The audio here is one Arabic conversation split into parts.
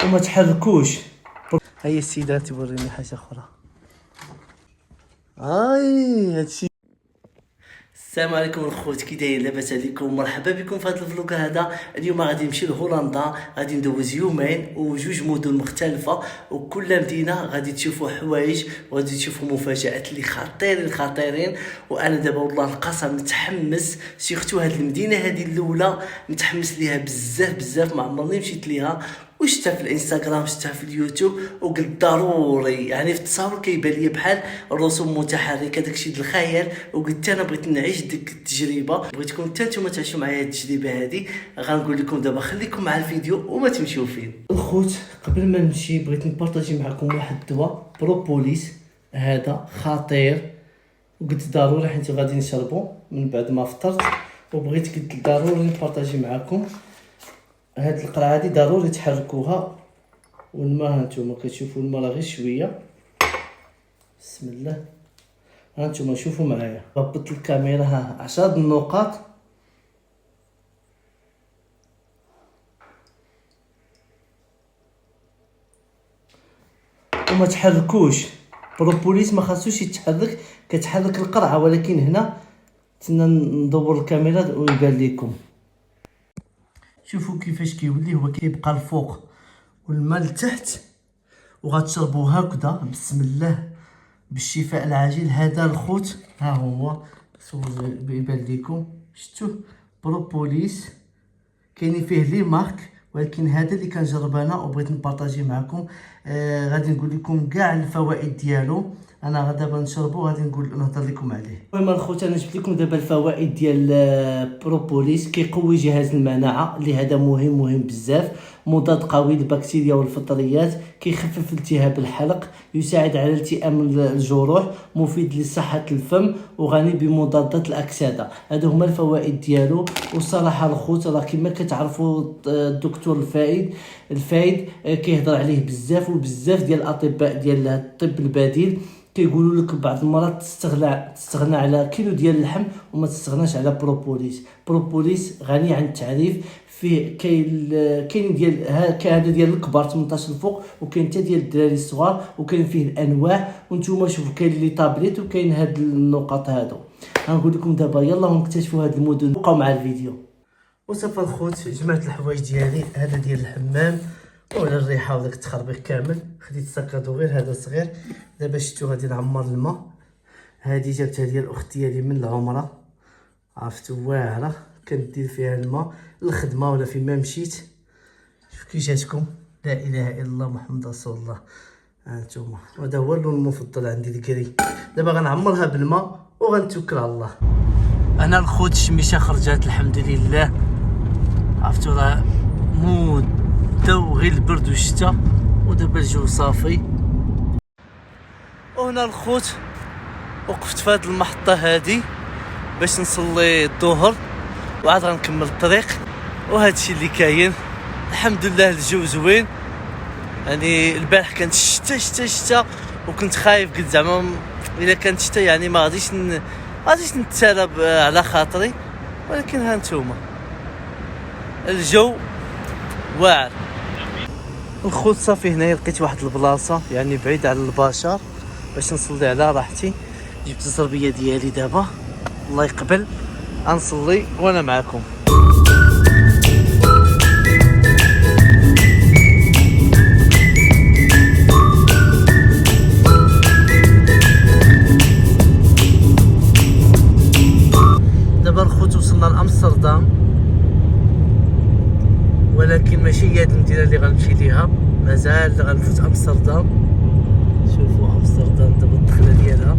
وما تحركوش. هيا السيدات توريني حاجه اخرى. هادشي. السلام عليكم الخوت، كي دايرين؟ لاباس عليكم؟ مرحبا بكم في هذا الفلوق هذا. اليوم غادي نمشي لهولندا، غادي ندوز يومين وجوج مدن مختلفه، وكل مدينه غادي تشوفوا حوايج وغادي تشوفوا مفاجات اللي خطيرين. وانا دابا والله القسم متحمس، سيرتو هذه المدينه هذه الاولى متحمس ليها بزاف ما عمرني مشيت ليها، وشتها في الانستغرام شتها في اليوتيوب، وقلت ضروري يعني في التصاور كيبان لي بحال الرسوم متحركه داكشي د الخيال، وقلت انا بغيت نعيش ديك التجربه، بغيتكم حتى نتوما تعيشوا معايا هاد التجربه هذه. غنقول لكم دابا خليكم مع الفيديو وما تمشيو فين. الخوت قبل ما نمشي بغيت نبارطاجي معكم واحد الدواء بروبوليس، هذا خطير وقلت ضروري حيت غادي نشربو من بعد ما فطرت، وبغيت قلت ضروري نبارطاجي معكم. هاد القرعه هادي ضروري تحركوها، والماء هانتوما كتشوفوا الماء راه غير شويه. بسم الله، هانتوما شوفوا معايا، ربطت الكاميرا، ها 10 النقاط. وما تحركوش، بروبوليس ما خاصوش يتحرك، كتحرك القرعه، ولكن هنا تسنى ندور الكاميرا ويبان لكم. شوفوا كيفاش كيولي، هو كيبقى الفوق والماء لتحت، وغتشربوا هكذا. بسم الله، بالشفاء العاجل. هذا الخوت ها هو يبان لكم، شفتوه؟ بروبوليس، كاينين فيه لي مارك، ولكن هذا اللي كنجرب انا وبغيت نبارطاجي معكم. غادي نقول لكم كاع الفوائد ديالو. انا دابا نشربو غادي نهضر لكم عليه. المهم الخوت، انا جبت لكم دابا الفوائد ديال بروبوليس. كيقوي جهاز المناعه اللي هذا مهم بزاف، مضاد قوي للبكتيريا والفطريات، كيخفف التهاب الحلق، يساعد على التئام الجروح، مفيد لصحه الفم، وغني بمضادات الاكسده. هادو هما الفوائد ديالو. والصراحه الخوت راه كما كتعرفوا الدكتور الفايد كيهضر عليه بزاف ديال الاطباء ديال الطب البديل، كيقولوا لك بعض المرات تستغنى على كيلو ديال اللحم وما تستغناش على بروبوليس غني عن التعريف. فيه كاين ديال هذا ديال الكبار 18 الفوق، وكاين حتى ديال الدراري الصغار، وكاين فيه الانواع. وانتم شوفوا كاين لي طابليت وكاين هاد النقط هادو. غنقول لكم دابا يلا نكتشفوا هاد المدن، بقاو مع الفيديو. وصافي الخوت، جمعت الحوايج ديالي. هذا ديال الحمام ولا الريحه وداك التخربيق كامل، خديت ساكادو غير هذا صغير. دابا شفتو غادي نعمر الماء. هذه جابتها ديال الاخت ديالي من العمره، عرفتو، واعره، كندير فيها الماء الخدمه ولا فين ما مشيت. شوف كي جاتكم، لا اله الا الله محمد رسول الله. هانتوما، وهذا هو اللون المفضل عندي، الكري. دابا غنعمرها بالماء وغنتوكل على الله. انا الخوت الشميشه خرجات الحمد لله، عرفتو راه مده غير البرد والشتاء، ودابا الجو صافي. وهنا الخوت وقفت في هذه المحطه هذه باش نصلي الظهر، وعاد غنكمل الطريق. وهذا الشيء اللي كاين. الحمد لله الجو زوين. يعني البارح كانت الشتاء وكنت خايف، قلت زعما الا كانت الشتاء يعني ما غاديش نتسرب على خاطري، ولكن ها نتوما الجو واعر. الخوت صافي هنايا لقيت واحد البلاصه يعني بعيد على البشر باش نصلي على راحتي. جبت الزربيه ديالي دابا، الله يقبل غنصلي وانا معكم. دابا الخوت وصلنا لامستردام، ولكن ماشي هي هاد المدينه اللي غنمشي ليها، مازال غنفوت امستردام. شوفوا امستردام دابا الدخله ديالها.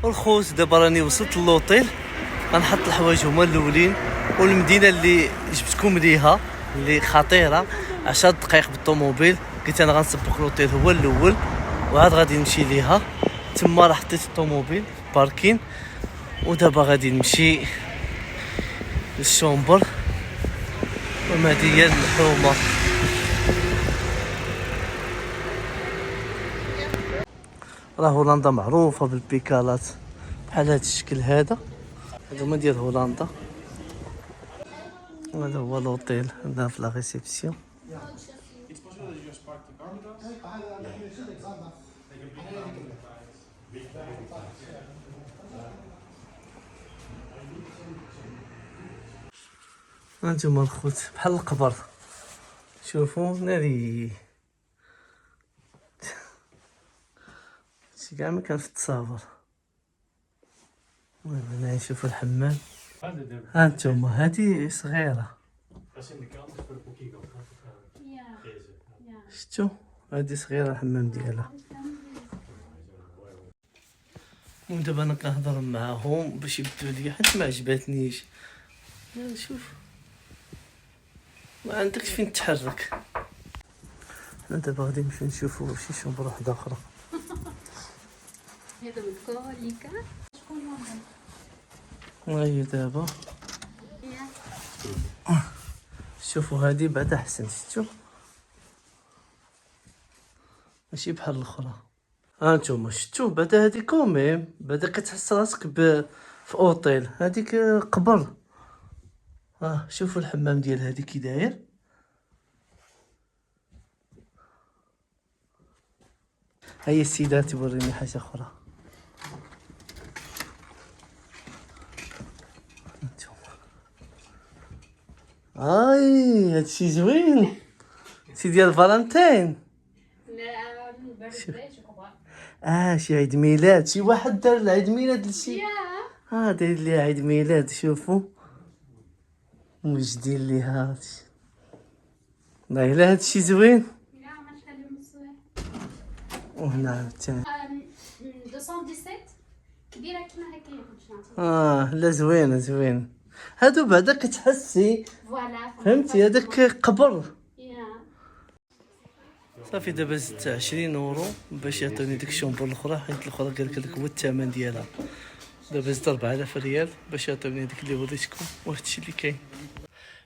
والخوت دابا راني وصلت للوطيل، غنحط الحوايج هما الاولين. والمدينه اللي جبتكم ليها اللي خطيره 10 دقائق بالطوموبيل، قلت انا غنسبق للوطيل هو الاول وعاد غادي نمشي ليها. تما راه حطيت الطوموبيل باركين، ودابا غادي نمشي للشومبر ومدينة الحومه. راه هولندا معروفه بالبيكالات بحال هذا الشكل، هذا هما ديال هولندا. هذا هو لوطيل هنا في لا ريسبسيون. هانتوما الخوت بحال القبر، شوفوا ناري شي كاع ما كان في التصاور. المهم هنا نشوفوا الحمام. هانتوما هادي صغيرة، شتو هادي صغيرة الحمام ديالها. ودابا انا كنهضر معاهم باش يبدلوا لي حيت ما عجباتنيش. شوف ما عندكش فين تحرك. حنا دابا غادي نمشيو نشوفو شي شومبر وحده اخرى. هذا الكوليكا شكون ها هي دابا شوفوا هادي بعدا احسن، شفتو ماشي بحال الاخرى. هانتوما شفتو بعدا هادي كوميم بعدا كتحس راسك في اوطيل، هاديك قبر. شوفوا الحمام ديال هادي كي داير. هيا السيدات يوريني حاجه اخرى. هادشي زوين، سي ديال فالنتين. شي عيد ميلاد، شي واحد دار العيد ميلاد لشي داير ليها عيد ميلاد. شوفوا مجدين ليها هادشي. والله الا هادشي زوين. وهنا عاوتاني 217 كبيره كيما هكا. لا زوينه هادو بعدا كتحسي فوالا فهمتي هذاك قبر. صافي دابا زدت 20 اورو باش يعطوني ديك الشومبر الاخرى، حيت الاخرى قال لك هو الثمن ديالها. دابا زدت 4000 ريال باش يعطوني ديك اللي وريتكم، وهادشي اللي كاين.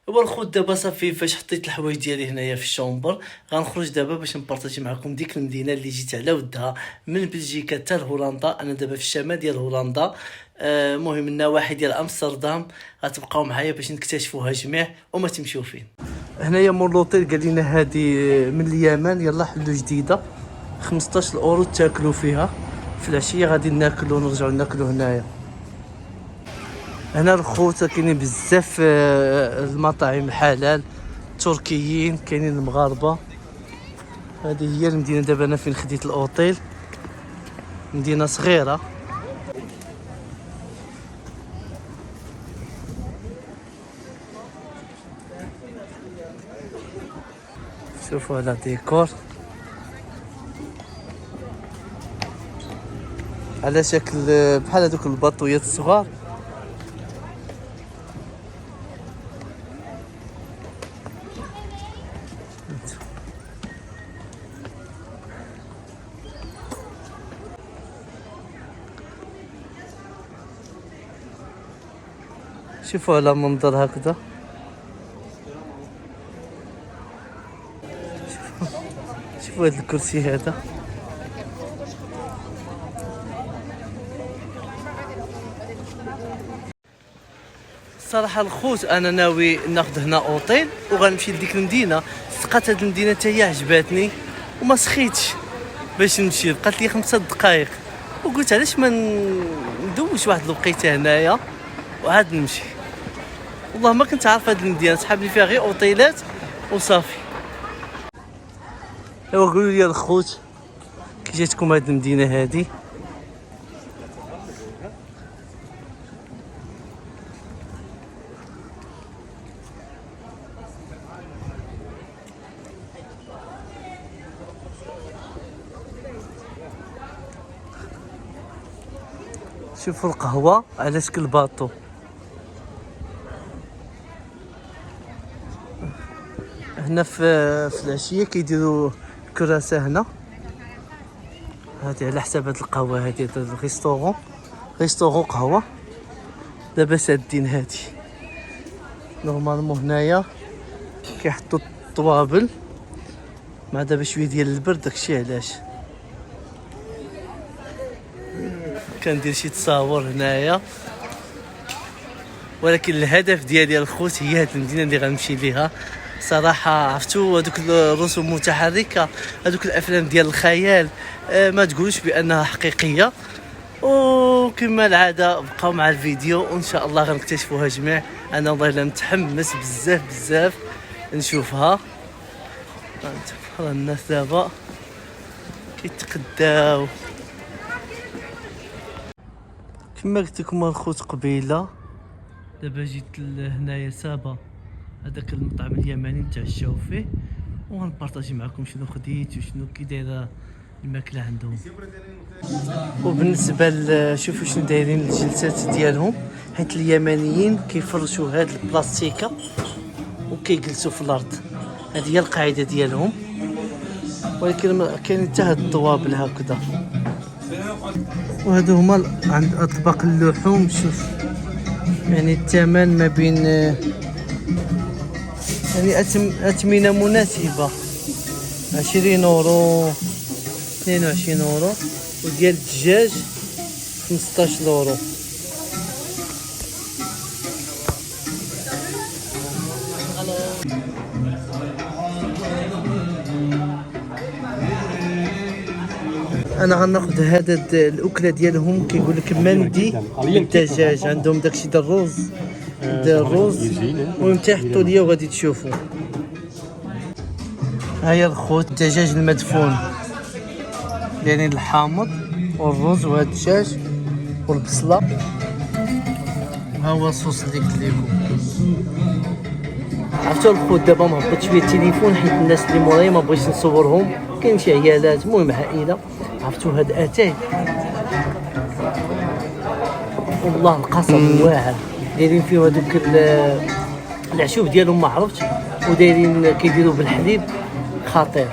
هو الخوت دابا صافي فاش حطيت الحوايج ديالي هنايا في الشومبر، غنخرج دابا باش نبارطاجي معكم ديك المدينه اللي جيت على ودها من بلجيكا حتى لهولندا. انا دابا في الشمال ديال هولندا، المهم النواحي ديال امستردام. غتبقاو معايا باش نكتشفوها جميع وما تمشيو فين. هنايا مول لوطيل قال لنا هادي من اليمن، يلا حلو جديده 15 اورو تاكلوا فيها. في العشيه غادي ناكلوا ونرجعوا ناكلوا هنايا. هنا الخوت كاينين بزاف المطاعم الحلال تركيين، كاينين المغاربه. هذه هي المدينه دابا انا فين خديت الاوتيل، مدينه صغيره. شوفوا هذا ديكور على شكل بحال هذوك البطويات الصغار. شوفوا على منظر هكذا. شوفوا هذا الكرسي هذا. صراحه الخوت انا ناوي ناخذ هنا اوطيل وغنمشي لديك المدينه. لقيت هذه المدينه حتى هي عجباتني وما سخيتش باش نمشي، بقات لي 5 دقائق وقلت علاش ما ندوش واحد الوقيته هنايا وعاد نمشي. والله ما كنت عارف هذه المدينه، سحاب لي فيها غير اوطيلات وصافي. ايوا قولوا لي الخوت كي جاتكم هذه المدينه هذه. شوفوا القهوه على شكل باطو. هنا في العشيه كيديروا كراسه هنا. هذه على حساب هاد القهوه هذه ريستورون قهوه. دابا سادين هادي نورمالمون هنايا كيحطوا الطوابل مع دابا شويه ديال البرد، داكشي علاش كندير شي تصاور هنايا ولكن الهدف ديالي الخوت هي هاد المدينه اللي غنمشي ليها. صراحه عرفتوا هذوك الرسوم المتحركه، هذوك الافلام ديال الخيال، ما تقولوش بانها حقيقيه. وكما العاده بقاو مع الفيديو وان شاء الله غنكتشفوها جميع. انا والله الا متحمس بزاف نشوفها. راه الناس دابا كيتقداو كما قلت لكم الخوت قبيله. دابا جيت هنايا سابا هذاك المطعم اليمني نتعشاو فيه، وغنبارطاجي معكم شنو خديت وشنو كي دايره الماكله عندهم. وبالنسبه شوفوا شنو دايرين الجلسات ديالهم، حيت اليمنيين كيفرشوا هاد البلاستيكه وكيجلسوا في الارض، هذه هي القاعده ديالهم. ولكن كاين حتى هاد الطوابل هكذا. وهادو هما عند اطباق اللحوم. شوف يعني الثمن ما بين يعني اثمنه مناسبه، 20 اورو 22 اورو، وديال الدجاج 15 اورو. انا غناخذ هذا الاكله ديالهم، كيقول لك مندي بالدجاج، عندهم داكشي ديال الرز المهم تيحطوا ليا وغادي تشوفوا. هيا الخوت الدجاج المدفون، يعني الحامض والرز وهذا الدجاج والبصله، ها هو الصوص اللي قلت لكم. عرفتوا الخوت دابا مهبط شويه التليفون حيت الناس اللي مورايا ما بغيتش نصورهم، كاين شي عيالات المهم عائله. عرفتوا هاد اتاي والله القصب واعر، دايرين فيه هذوك العشوب ديالهم ما عرفتش، ودايرين كيديروا بالحليب. خطير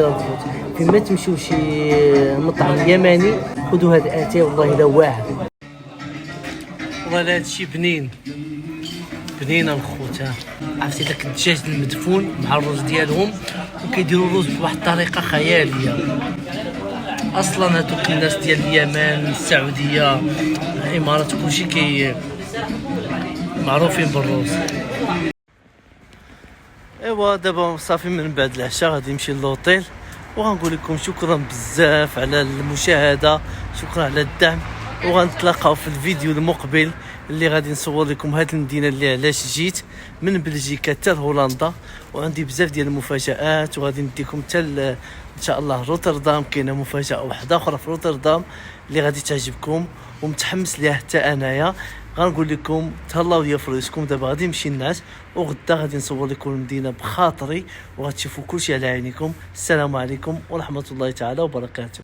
الخوت. فيما تمشيو شي مطعم يمني خذوا هاد اتاي والله الا واعر. والله هادشي بنين الخوت. عرفتي داك الدجاج المدفون مع الرز ديالهم، وكيديروا الرز بواحد الطريقه خياليه. اصلا هذوك الناس ديال اليمن السعوديه الامارات كلشي معروفين بالرز. ايوا دابا صافي من بعد العشاء غادي نمشي للوطيل، وغنقول لكم شكرا بزاف على المشاهده، شكرا على الدعم، وغنتلاقاو في الفيديو المقبل اللي غادي نصور لكم هاد المدينه اللي علاش جيت من بلجيكا حتى هولندا. وعندي بزاف ديال المفاجآت، وغادي نديكم حتى ان شاء الله روتردام. كاينه مفاجاه واحده اخرى في روتردام اللي غادي تعجبكم ومتحمس ليها حتى انايا. غنقول لكم تهلاو ليا في راسكم. دابا غادي نمشي الناس، وغدا غادي نصور لكم المدينه بخاطري، وغتشوفوا كلشي على عينيكم. السلام عليكم ورحمه الله تعالى وبركاته.